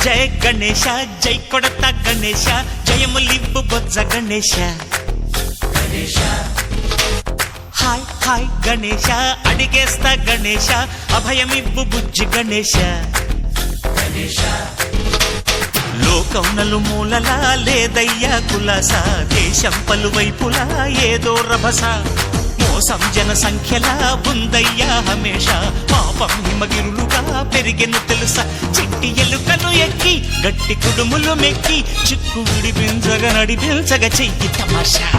జయ గణేశ జై కొడత గణేశ జయములివ్వు బొజ్జ Ganesha hi hi Ganesha అడిగేస్తా Ganesha అభయమివ్వు బుజ్జి గణేశ లోకం నలుమూలలా లేదయ్యా కులాస దేశం పలువైపులా ఏదో రభస మోసం జన సంఖ్యలా ఉందయ్యా హమేష పాపం హిమగిరులుగా పెరిగెను తెలుసా చిట్టి ఎలుకలు ఎక్కి గట్టి కుడుములు మెక్కి చిక్కు విడిపించగ నడిపించగ చెయ్యి తమాషా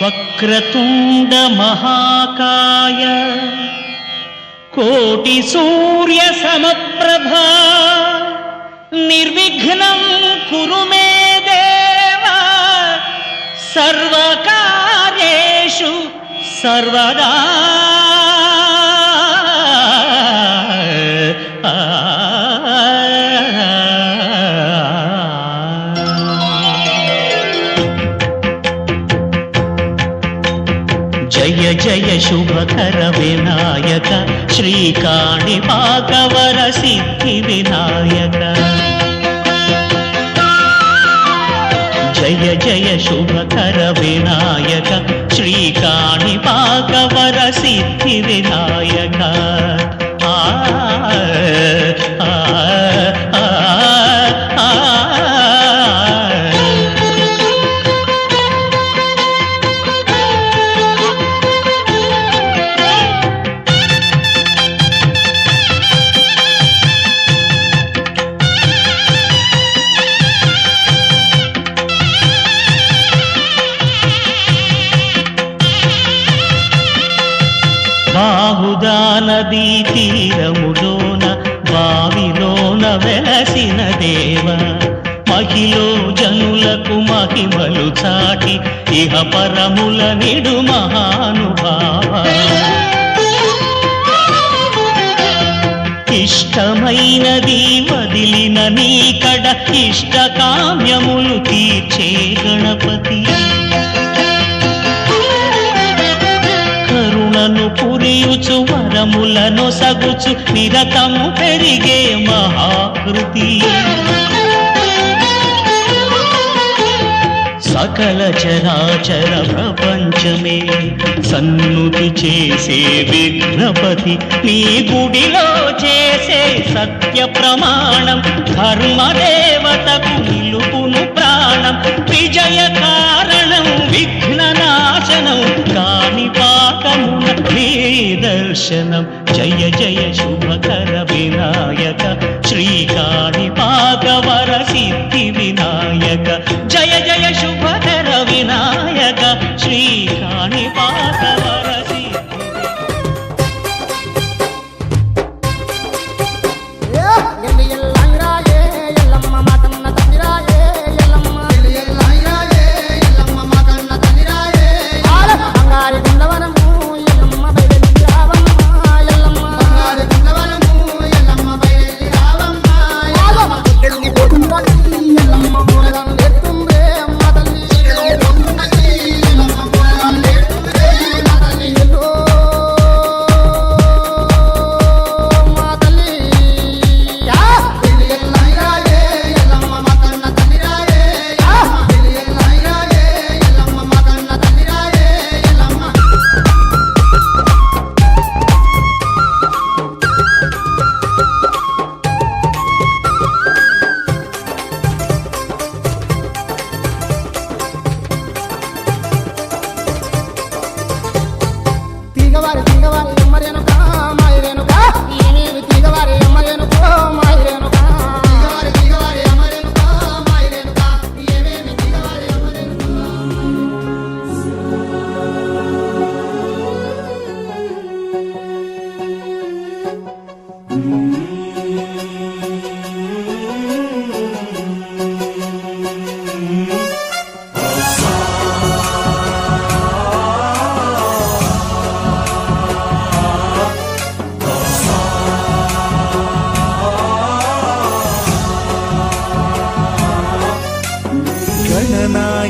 వక్రతుండ మహాకాయ కోటి సూర్య సమప్రభా నిర్విఘ్నం కురు మే దేవ సర్వకార్యేషు సర్వదా జయ జయ శుభకర వినాయక శ్రీకాణిపాకవర సిద్ధి వినాయక జయ జయ శుభకర వినాయక శ్రీకాణిపాకవర సిద్ధి వినాయక బాహుదా నదీ తీరములోన బావిలోన వెలసిన దేవ మహిలో జనులకు మహిమలు చాటి ఇహ పరముల నిడు మహానుభావ ఇష్టమైనది వదిలిన నీకడ ఇష్ట కామ్యములు తీర్చే గణపతి కరుణను పురియుచు వరములను సగుచు నిరతము పెరిగే మహాకృతి సకల చరాచర ప్రపంచమే సన్నుతి చేసే విఘ్నపతి నీ గుడిలో చేసే సత్య ప్రమాణం ధర్మదేవతకు నిలుపును ప్రాణం విజయ కారణం విఘ్న నాశనం కాణిపాకమున నీ దర్శనం జయ జయ శుభకర వినాయక శ్రీకాణిపాకవర సిద్ధి వినాయక జయ జయ శుభకర వినాయక శ్రీకాణిపాకవర బంగారు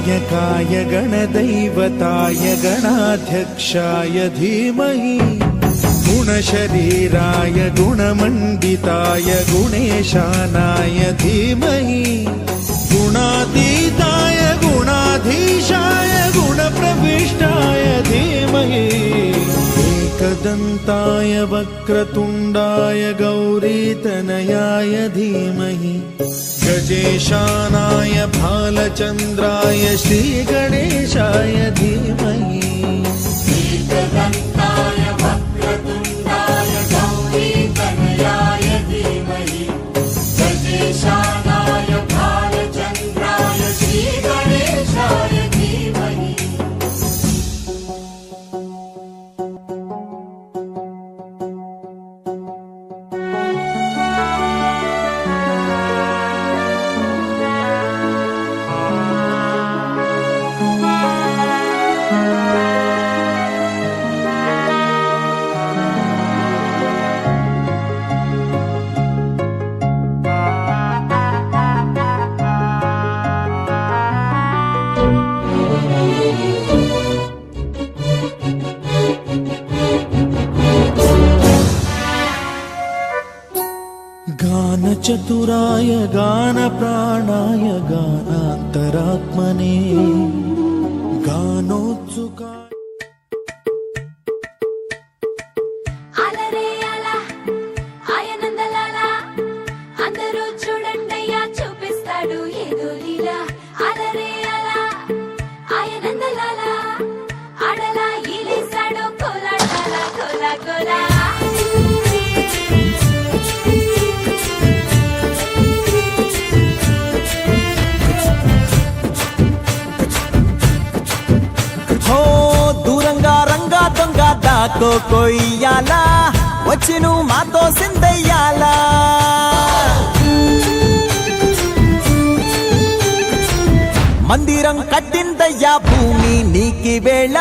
गणनायकाय गणदैवताय गणाध्यक्षाय धीमहि गुणशरीराय गुणमण्डिताय गुणेशानाय धीमहि गुणातीताय गुणाधीशाय गुणप्रविष्टाय धीमहि एकदन्ताय वक्रतुण्डाय गौरीतनयाय धीमहि गजेशानाय भालचन्द्राय श्रीगणेशाय धीमहि एकदन्ताय वक्रतुण्डाय गौरीतनयाय धीमहि गजेशानाय भालचन्द्राय श्रीगणेशाय धीमहि गानचतुराय गानप्राणाय गानान्तरात्मने गानोत्सुकाय అలరే అలా ఆయనందలాలా అందరూ చూడండయ్యా చూపిస్తాడు ఏదో లీలా అలరే అలా ఆయనందలాలా ఆడలా ఈలేశాడు కోలాటాల కోలా కోలా హో దూరంగా రంగా దొంగ దాకో కొయ్యాలా వచ్చి నువ్వు మాతో సిందయ్యాలా మందిరం కట్టిందయ్యా భూమి నీకి వేళ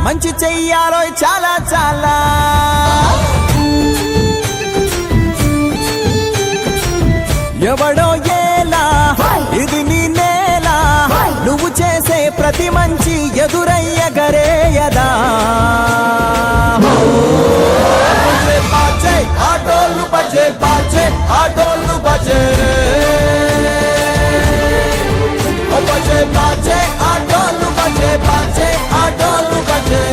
మంచి చెయ్యాలో చాలా చాలా ఎవడో ఏలా ఇది నీ నేల నువ్వు చేసే ప్రతి మంచి ఎదురయ్యగరేయదా బాజే ఆటోలు బజే బాజే ఆటోలు బజే బజే బాజే ఆటోలు బజే బాజే ఆటోలు బజే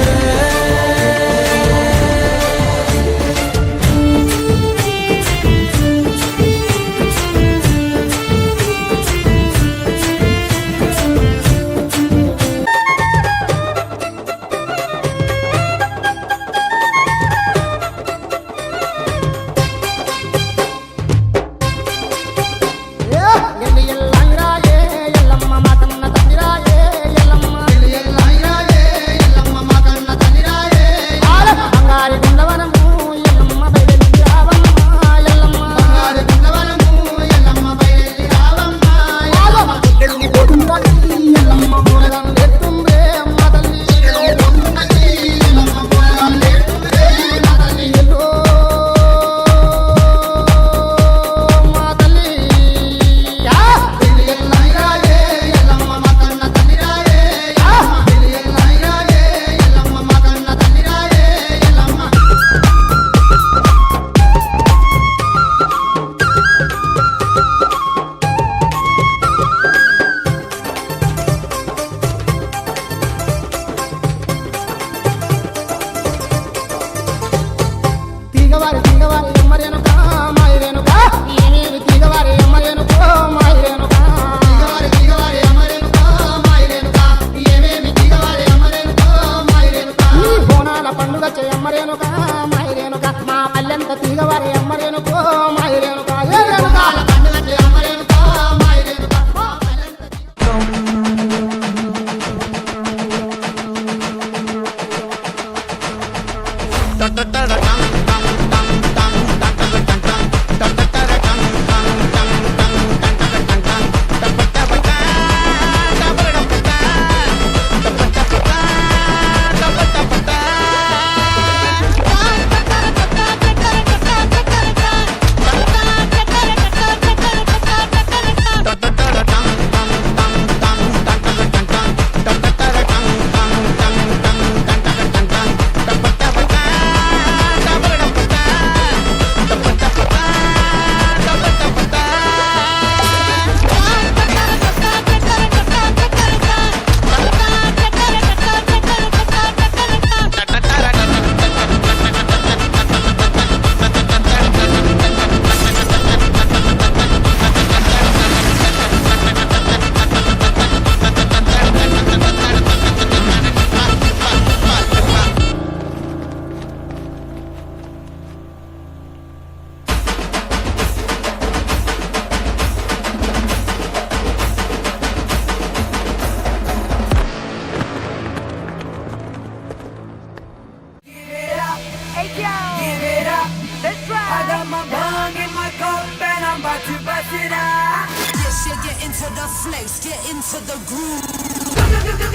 it up. Yes, you get into the flex, get into the groove.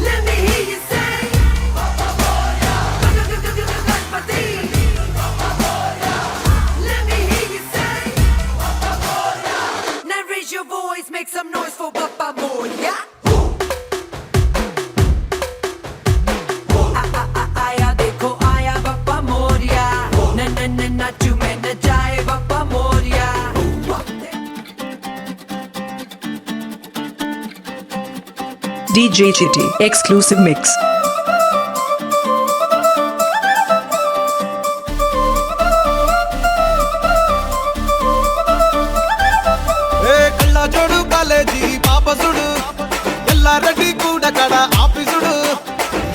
Let me hear you say. Let me hear you say. Now raise your voice, make some noise for Papa Moria. Aya dekho aya Papa Moria. Na na na na tu me na jaye Papa Moria. DJ Chitty exclusive mix. ఏ కళ్ళ జోడు college పాపసుడు Yellareddy కూడా కడ ఆఫీసుడు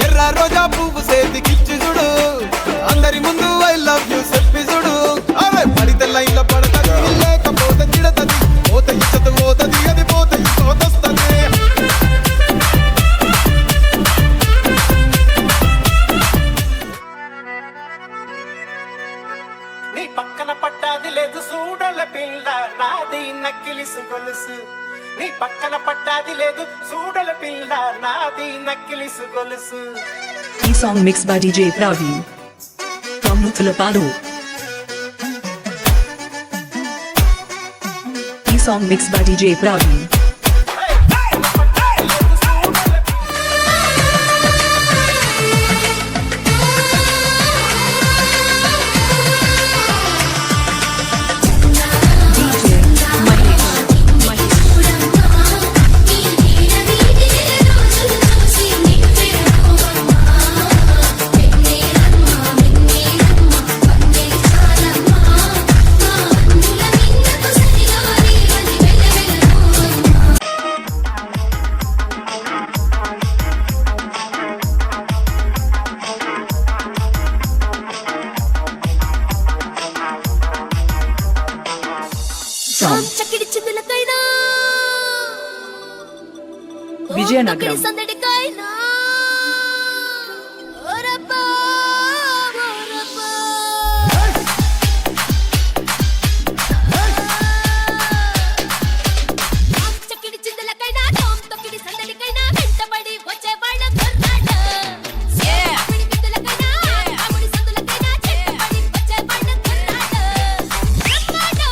ఎర్ర రోజా పువ్వు సేతికిచ్చి చూడు అందరి ముందు I love you చెప్పి చూడు అరే పడితే లైన్లో పడతది లేకపోతే చిడతది పోత ఇచ్చత పోతది అది పోత ఇంకోతొస్తది నీ పక్కన పట్టాది లేదు చూడల పిల్ల నాది నక్కిలిసు గొలుసు నీ పక్కన పట్టాది లేదు చూడల పిల్ల నాది నక్కిలిసు గొలుసు E-song mixed by DJ Praveen from Nuthulapadu. E-song mixed by DJ Praveen. చక్కిడి చిందులకైనా Vizianagaram. సందడికైనా ఓరబ్బా, ఓరబ్బా. చక్కిడి చిందులకైనా తొక్కిడి సందడికైనా వెంటబడి వచ్చే వాళ్ళ కుర్రాడు. చక్కిడి చిందులకైనా, అమ్ముడి సందులకైనా చెట్టబడి వచ్చే వాళ్ళ కుర్రాడు. బ్రహ్మాడు.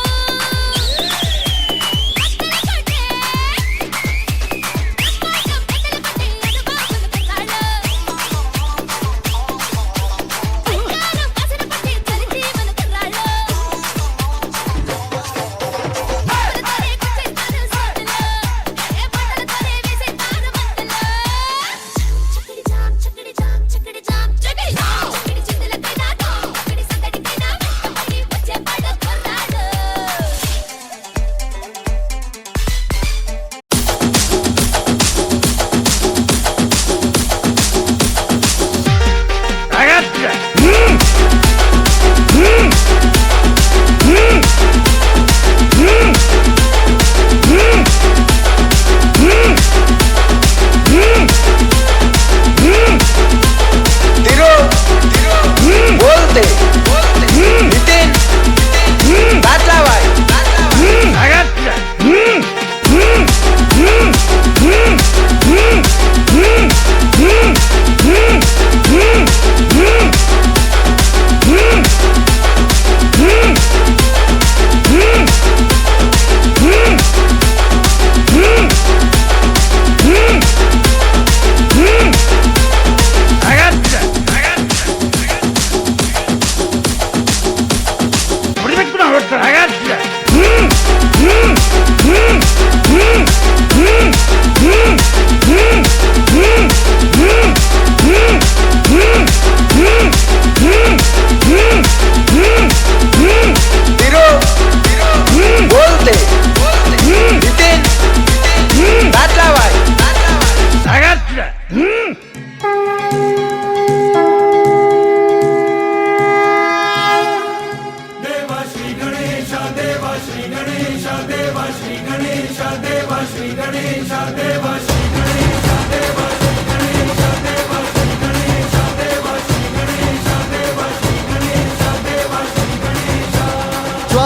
శ్రీ గణేశ దేవ శ్రీ గణేశ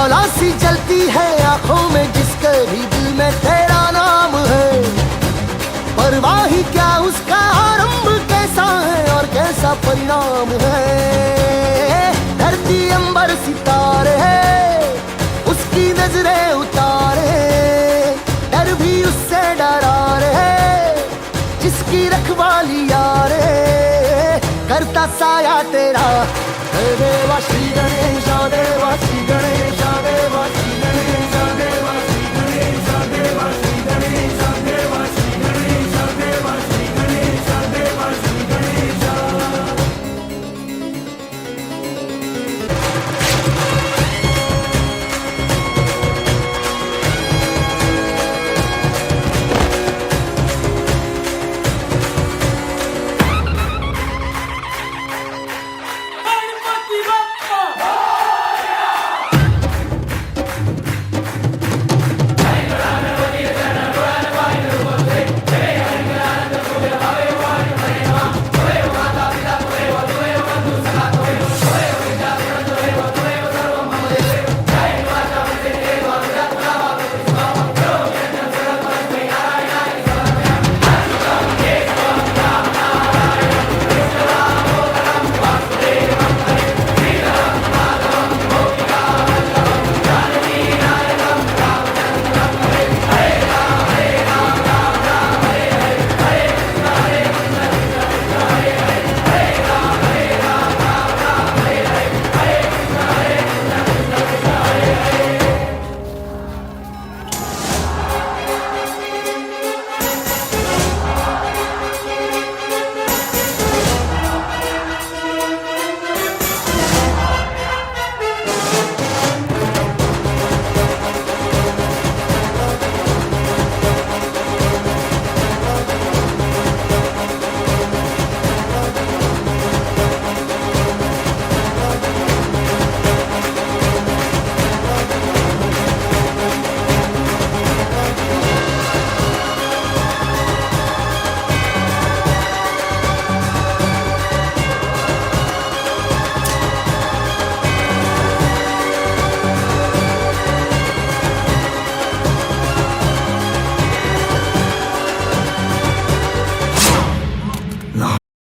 शौला सी जलती है आंखों में जिसके भी दिल में तेरा नाम है परवाह ही क्या उसका आरंभ कैसा है और कैसा परिणाम है धरती अंबर